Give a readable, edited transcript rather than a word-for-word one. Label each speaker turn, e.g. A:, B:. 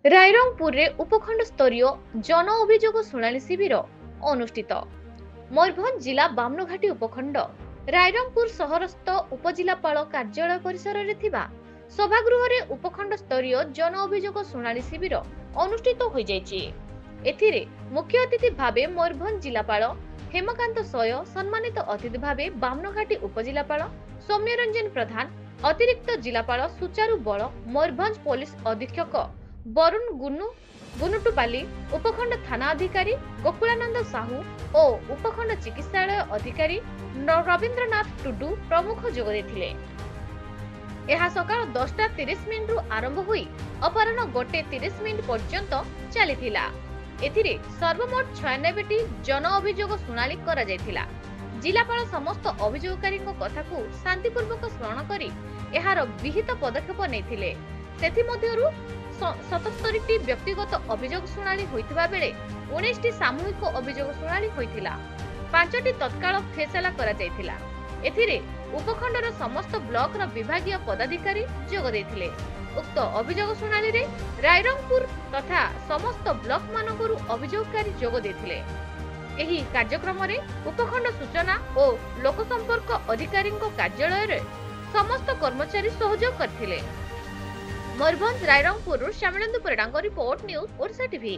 A: रायरंगपुर रे उपखंड स्तरीय जन अभियोग शुणाणी शिविर अनुष्ठित। मयूरभंज जिला बामनघाटी उपखंड रायरंगपुर सहरस्थ उपजिलापाल कार्यालय परिसर रे थिबा सभागृह रे उपखंड स्तरीय जन अभियोग शुणाणी शिविर अनुष्ठित हो जायछि। एथिरे मुख्य अतिथि भावे मयूरभंज जिलापाल हेमकांत सय, सम्मानित अतिथि भावे बामनघाटी उपजिलापाल सौम्यरंजन प्रधान, अतिरिक्त जिलापाल सुचारू बल, मयूरभंज पुलिस अधीक्षक वरुण गुनुटुपाली, उपखंड थाना अधिकारी गोकुलानंद साहू और उपखंड चिकित्सालय अधिकारी रविंद्रनाथ टुडू प्रमुख जोग देथिले। यह सकाळ 10:30 रु आरंभ हुई अपराह्न 1:30 पर्यंत चलीथिला। एथिरे सर्वमोट 96टी जन अभियोग शुणाणी करा जायथिला। जिलापाल समस्त अभियोगकारी कथा को शांतिपूर्वक स्मरण करी एहार विहित पदक्षेप नेथिले। सेथि मध्यरु 77टी व्यक्तिगत अभियोग शुणाणी होइतिबा बेले 19टी सामूहिक अभियोग शुणाणी होइतिला। 5टी तत्काल फैसला करा जायतिला। एथिरे उपखंडर समस्त ब्लॉक र विभागीय पदाधिकारी जोग देथिले। उक्त अभियोग शुणाणी रे रायरंगपुर तथा समस्त ब्लॉक मानकरू अभियोगकारी जोग देथिले। एही कार्यक्रम रे उपखंड सूचना और लोक संपर्क अधिकारी कार्यालय रे समस्त कर्मचारी सहयोग करथिले। मयूरभंज रायरंगपुर श्यामलेन्दु परिडांग रिपोर्ट न्यूज ओडिशा टीवी।